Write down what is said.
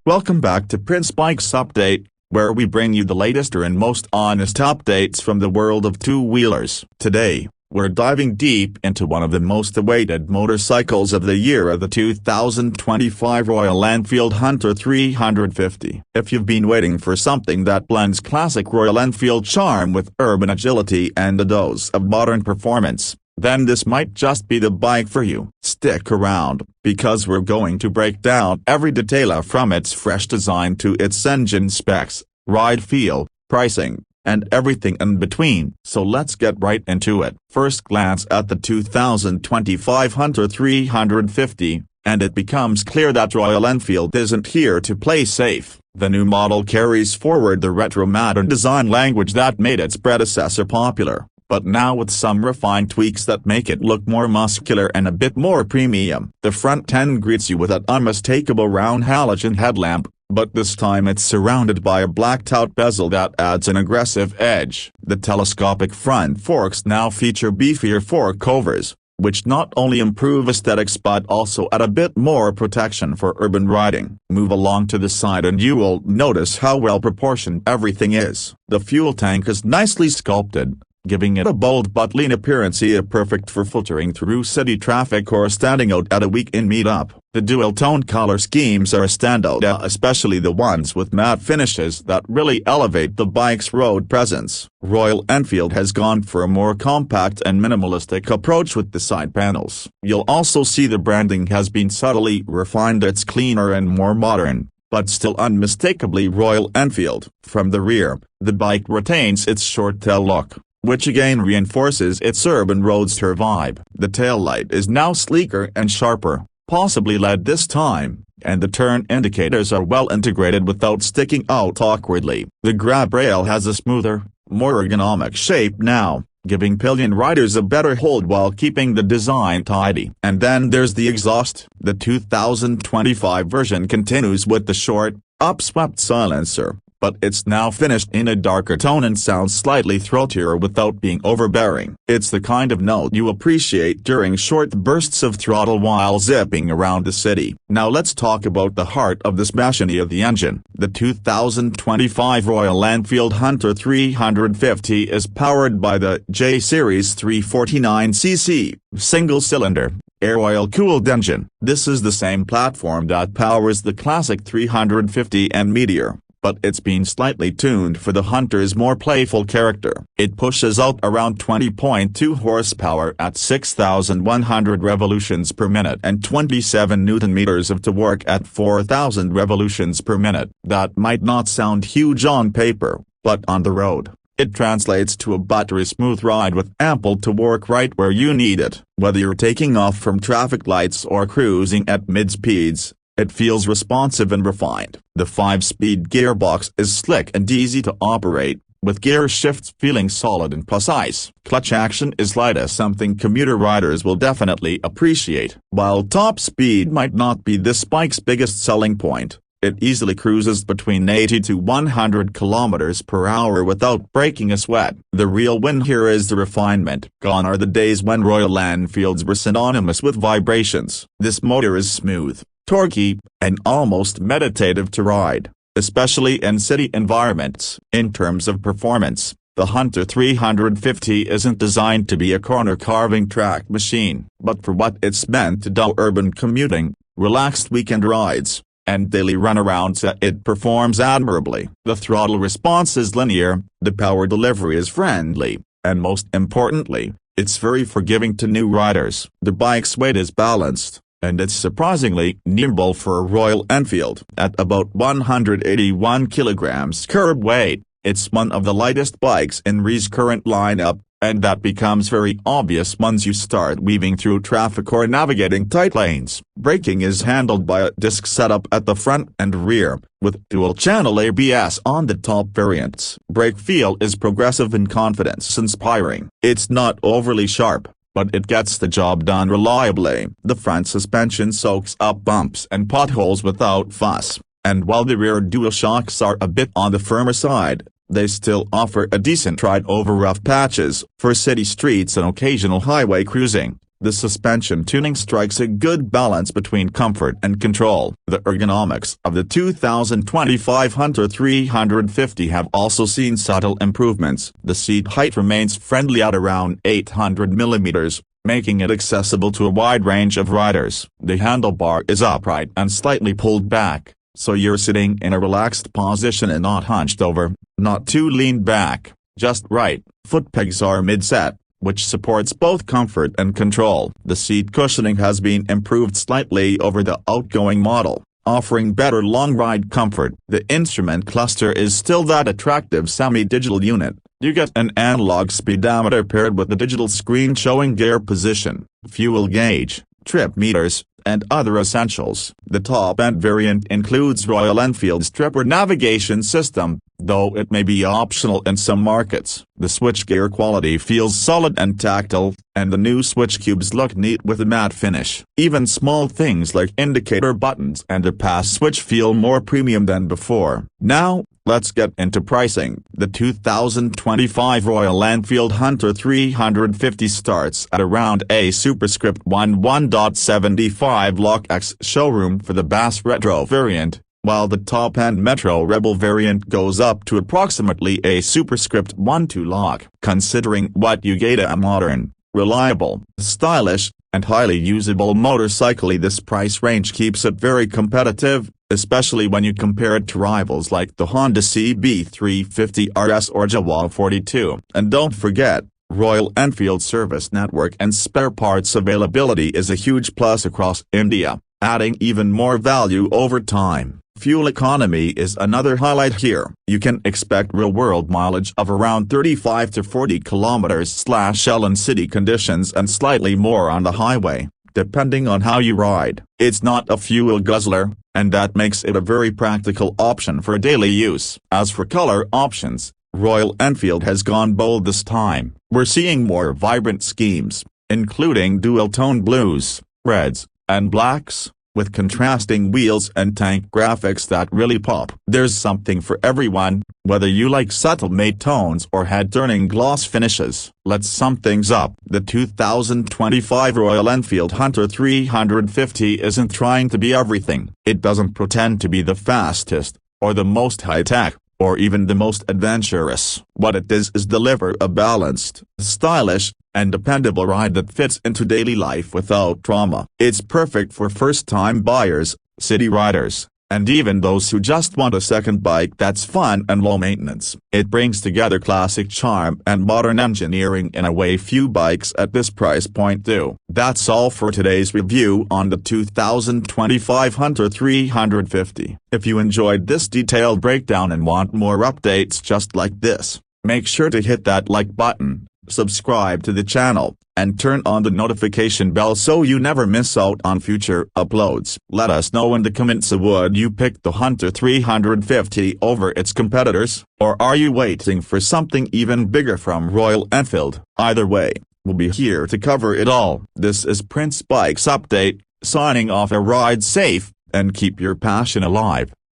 Welcome back to Prince Bikes Update, where we bring you the latest and most honest updates from the world of two-wheelers. Today, we're diving deep into one of the most awaited motorcycles of the year, the 2025 Royal Enfield Hunter 350. If you've been waiting for something that blends classic Royal Enfield charm with urban agility and a dose of modern performance, then this might just be the bike for you. Stick around, because we're going to break down every detail from its fresh design to its engine specs, ride feel, pricing, and everything in between. So let's get right into it. First glance at the 2025 Hunter 350, and it becomes clear that Royal Enfield isn't here to play safe. The new model carries forward the retro-modern design language that made its predecessor popular, but now with some refined tweaks that make it look more muscular and a bit more premium. The front end greets you with an unmistakable round halogen headlamp, but this time it's surrounded by a blacked-out bezel that adds an aggressive edge. The telescopic front forks now feature beefier fork covers, which not only improve aesthetics but also add a bit more protection for urban riding. Move along to the side and you will notice how well proportioned everything is. The fuel tank is nicely sculpted, giving it a bold but lean appearance, perfect for filtering through city traffic or standing out at a weekend meetup. The dual-tone color schemes are a standout, especially the ones with matte finishes that really elevate the bike's road presence. Royal Enfield has gone for a more compact and minimalistic approach with the side panels. You'll also see the branding has been subtly refined. It's cleaner and more modern, but still unmistakably Royal Enfield. From the rear, the bike retains its short tail look, which again reinforces its urban roadster vibe. The taillight is now sleeker and sharper, possibly LED this time, and the turn indicators are well integrated without sticking out awkwardly. The grab rail has a smoother, more ergonomic shape now, giving pillion riders a better hold while keeping the design tidy. And then there's the exhaust. The 2025 version continues with the short, upswept silencer, but it's now finished in a darker tone and sounds slightly throatier without being overbearing. It's the kind of note you appreciate during short bursts of throttle while zipping around the city. Now let's talk about the heart of this machine, the engine. The 2025 Royal Enfield Hunter 350 is powered by the J-Series 349cc, single-cylinder, air-oil-cooled engine. This is the same platform that powers the classic 350 and Meteor, but it's been slightly tuned for the Hunter's more playful character. It pushes out around 20.2 horsepower at 6,100 revolutions per minute and 27 Nm of torque at 4,000 revolutions per minute. That might not sound huge on paper, but on the road, it translates to a buttery-smooth ride with ample torque right where you need it. Whether you're taking off from traffic lights or cruising at mid-speeds, it feels responsive and refined. The 5-speed gearbox is slick and easy to operate, with gear shifts feeling solid and precise. Clutch action is light, something commuter riders will definitely appreciate. While top speed might not be this bike's biggest selling point, it easily cruises between 80 to 100 km per hour without breaking a sweat. The real win here is the refinement. Gone are the days when Royal Enfields were synonymous with vibrations. This motor is smooth, torquey, and almost meditative to ride, especially in city environments. In terms of performance, the Hunter 350 isn't designed to be a corner-carving track machine, but for what it's meant to do, urban commuting, relaxed weekend rides, and daily runarounds, it performs admirably. The throttle response is linear, the power delivery is friendly, and most importantly, it's very forgiving to new riders. The bike's weight is balanced, and it's surprisingly nimble for a Royal Enfield. At about 181 kilograms curb weight, it's one of the lightest bikes in RE's current lineup, and that becomes very obvious once you start weaving through traffic or navigating tight lanes. Braking is handled by a disc setup at the front and rear, with dual-channel ABS on the top variants. Brake feel is progressive and confidence-inspiring. It's not overly sharp, but it gets the job done reliably. The front suspension soaks up bumps and potholes without fuss, and while the rear dual shocks are a bit on the firmer side, they still offer a decent ride over rough patches. For city streets and occasional highway cruising, The suspension tuning strikes a good balance between comfort and control. The ergonomics of the 2025 Hunter 350 have also seen subtle improvements. The seat height remains friendly at around 800 mm, making it accessible to a wide range of riders. The handlebar is upright and slightly pulled back, so you're sitting in a relaxed position and not hunched over, not too leaned back, just right. Foot pegs are mid-set, which supports both comfort and control. The seat cushioning has been improved slightly over the outgoing model, offering better long-ride comfort. The instrument cluster is still that attractive semi-digital unit. You get an analog speedometer paired with the digital screen showing gear position, fuel gauge, trip meters, and other essentials. The top-end variant includes Royal Enfield's Tripper navigation system, though it may be optional in some markets. The switchgear quality feels solid and tactile, and the new switch cubes look neat with a matte finish. Even small things like indicator buttons and a pass switch feel more premium than before. Now, let's get into pricing. The 2025 Royal Enfield Hunter 350 starts at around a superscript 11.75 lakh showroom for the Bass Retro variant, while the top-end Metro Rebel variant goes up to approximately a superscript 12 lakh. Considering what you get a modern, reliable, stylish, and highly usable motorcycle, this price range keeps it very competitive, especially when you compare it to rivals like the Honda CB350 RS or Jawa 42. And don't forget, Royal Enfield service network and spare parts availability is a huge plus across India, adding even more value over time. Fuel economy is another highlight here. You can expect real-world mileage of around 35 to 40 km/L in city conditions and slightly more on the highway, depending on how you ride. It's not a fuel guzzler, and that makes it a very practical option for daily use. As for color options, Royal Enfield has gone bold this time. We're seeing more vibrant schemes, including dual-tone blues, reds, and blacks, with contrasting wheels and tank graphics that really pop. There's something for everyone, whether you like subtle matte tones or head-turning gloss finishes. Let's sum things up. The 2025 Royal Enfield Hunter 350 isn't trying to be everything. It doesn't pretend to be the fastest, or the most high-tech, or even the most adventurous. What it is deliver a balanced, stylish, and dependable ride that fits into daily life without trauma. It's perfect for first-time buyers, city riders, and even those who just want a second bike that's fun and low maintenance. It brings together classic charm and modern engineering in a way few bikes at this price point do. That's all for today's review on the 2025 Hunter 350. If you enjoyed this detailed breakdown and want more updates just like this, make sure to hit that like button, subscribe to the channel, and turn on the notification bell so you never miss out on future uploads. Let us know in the comments, would you pick the Hunter 350 over its competitors, or are you waiting for something even bigger from Royal Enfield? Either way, we'll be here to cover it all. This is Prince Bikes Update, signing off. Ride safe, and keep your passion alive.